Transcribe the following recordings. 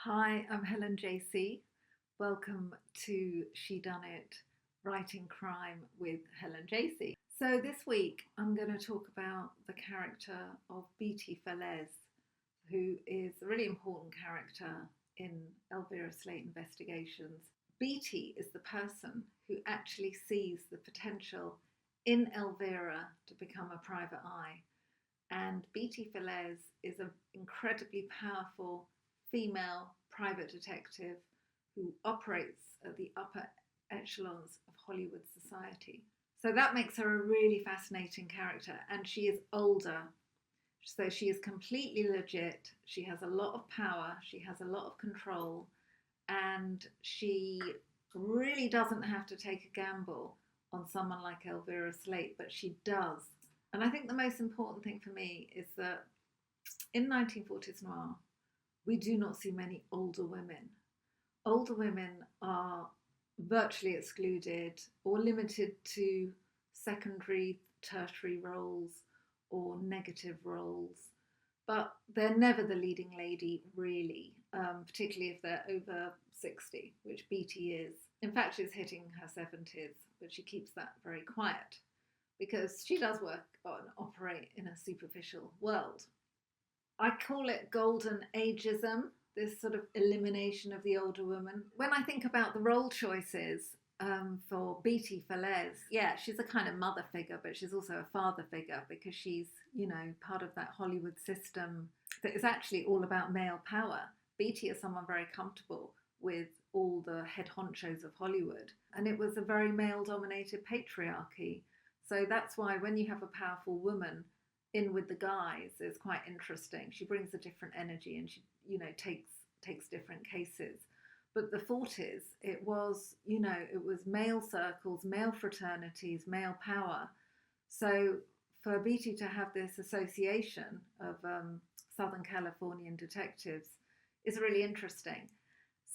Hi, I'm Helen Jacey. Welcome to Shedunnit, Writing Crime with Helen Jacey. So this week I'm going to talk about the character of Beatty Falaise, who is a really important character in Elvira Slate Investigations. Beatty is the person who actually sees the potential in Elvira to become a private eye. And Beatty Falaise is an incredibly powerful female private detective who operates at the upper echelons of Hollywood society. So that makes her a really fascinating character, and she is older. So she is completely legit. She has a lot of power, she has a lot of control, and she really doesn't have to take a gamble on someone like Elvira Slate, but she does. And I think the most important thing for me is that in 1940s noir, we do not see many older women. Older women are virtually excluded or limited to secondary, tertiary roles or negative roles. But they're never the leading lady, really, particularly if they're over 60, which Beatty is. In fact, she's hitting her 70s, but she keeps that very quiet because she does work and operate in a superficial world. I call it golden ageism, this sort of elimination of the older woman. When I think about the role choices for Beatty Falaise, yeah, she's a kind of mother figure, but she's also a father figure because she's, part of that Hollywood system that is actually all about male power. Beatty is someone very comfortable with all the head honchos of Hollywood, and it was a very male-dominated patriarchy. So that's why when you have a powerful woman in with the guys, it's quite interesting. She brings a different energy, and she, takes different cases. But the 40s, it was male circles, male fraternities, male power. So for Beatty to have this association of Southern Californian detectives is really interesting.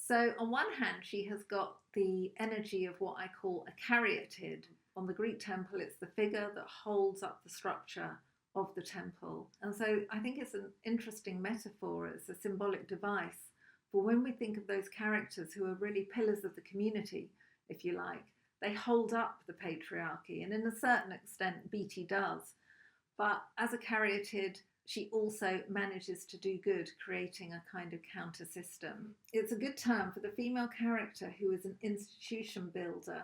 So on one hand, she has got the energy of what I call a caryatid. On the Greek temple, it's the figure that holds up the structure of the temple. And so I think it's an interesting metaphor, it's a symbolic device for when we think of those characters who are really pillars of the community, if you like. They hold up the patriarchy, and in a certain extent, Beatty does. But as a caryatid, she also manages to do good, creating a kind of counter system. It's a good term for the female character who is an institution builder,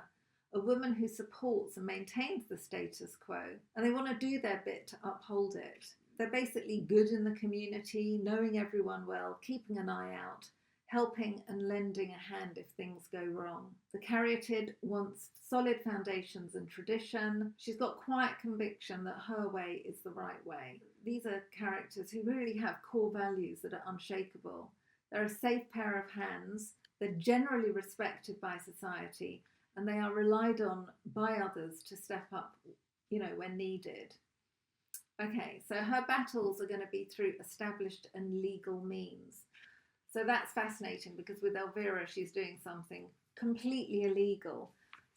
a woman who supports and maintains the status quo, and they want to do their bit to uphold it. They're basically good in the community, knowing everyone well, keeping an eye out, helping and lending a hand if things go wrong. The caryatid wants solid foundations and tradition. She's got quiet conviction that her way is the right way. These are characters who really have core values that are unshakable. They're a safe pair of hands. They're generally respected by society, and they are relied on by others to step up, when needed. Okay, so her battles are going to be through established and legal means. So that's fascinating because with Elvira, she's doing something completely illegal.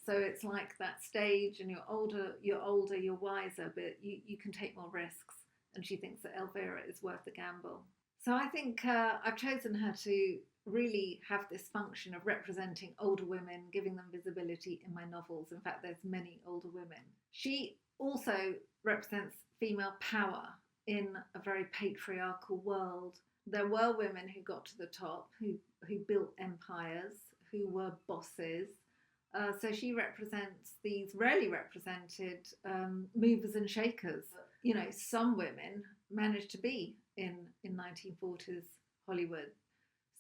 So it's like that stage, and you're older, you're wiser, but you can take more risks. And she thinks that Elvira is worth the gamble. So I think I've chosen her to really have this function of representing older women, giving them visibility in my novels. In fact, there's many older women. She also represents female power in a very patriarchal world. There were women who got to the top, who built empires, who were bosses. So she represents these rarely represented movers and shakers. Some women managed to be in 1940s Hollywood.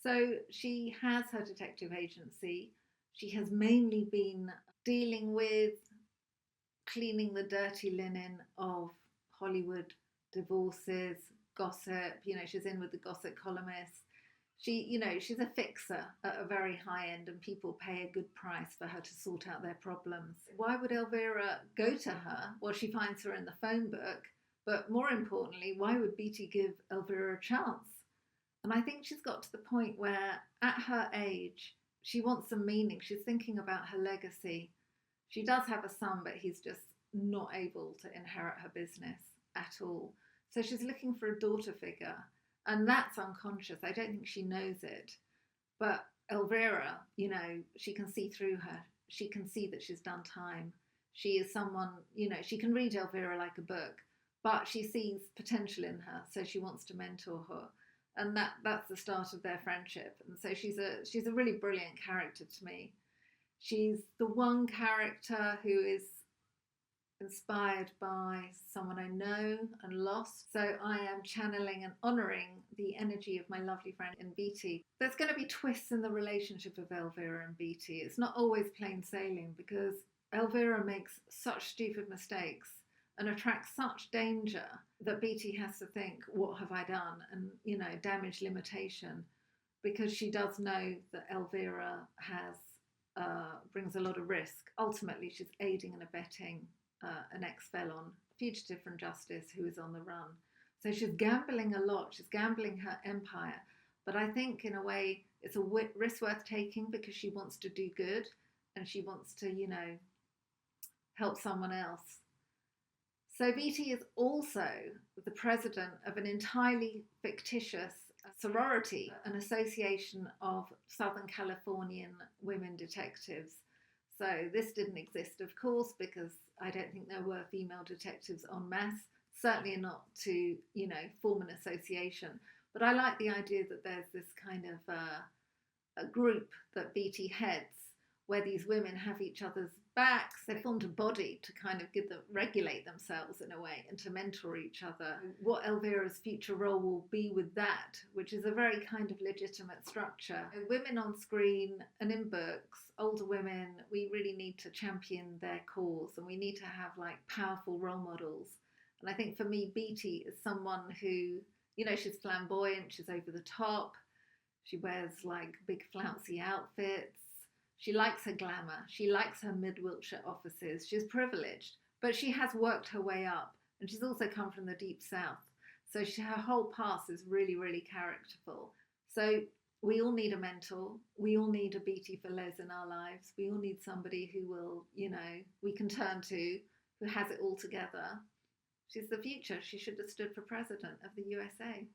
So she has her detective agency. She has mainly been dealing with cleaning the dirty linen of Hollywood divorces, gossip. She's in with the gossip columnists. She's a fixer at a very high end, and people pay a good price for her to sort out their problems. Why would Elvira go to her? Well, she finds her in the phone book, but more importantly, why would Beatty give Elvira a chance? And I think she's got to the point where, at her age, she wants some meaning. She's thinking about her legacy. She does have a son, but he's just not able to inherit her business at all. So she's looking for a daughter figure, and that's unconscious. I don't think she knows it. But Elvira, she can see through her. She can see that she's done time. She is someone, she can read Elvira like a book, but she sees potential in her, so she wants to mentor her. And that's the start of their friendship. And so she's a really brilliant character to me. She's the one character who is inspired by someone I know and lost. So I am channeling and honouring the energy of my lovely friend in Beatty. There's going to be twists in the relationship of Elvira and Beatty. It's not always plain sailing because Elvira makes such stupid mistakes and attracts such danger that Beatty has to think, what have I done? And, damage limitation, because she does know that Elvira brings a lot of risk. Ultimately, she's aiding and abetting an ex-felon, fugitive from justice who is on the run. So she's gambling a lot. She's gambling her empire. But I think in a way it's a risk worth taking because she wants to do good and she wants to, help someone else. So Beatty is also the president of an entirely fictitious sorority, an association of Southern Californian women detectives. So this didn't exist, of course, because I don't think there were female detectives en masse, certainly not to, form an association. But I like the idea that there's this kind of a group that Beatty heads, where these women have each other's backs. They formed a body to kind of regulate themselves in a way and to mentor each other. What Elvira's future role will be with that, which is a very kind of legitimate structure. Women on screen and in books, older women, we really need to champion their cause and we need to have like powerful role models. And I think for me, Beatty is someone who, she's flamboyant, she's over the top, she wears like big flouncy outfits. She likes her glamour. She likes her mid-Wiltshire offices. She's privileged, but she has worked her way up, and she's also come from the deep south. So her whole past is really, really characterful. So we all need a mentor. We all need a Beatty Falaise in our lives. We all need somebody who will, we can turn to, who has it all together. She's the future. She should have stood for president of the USA.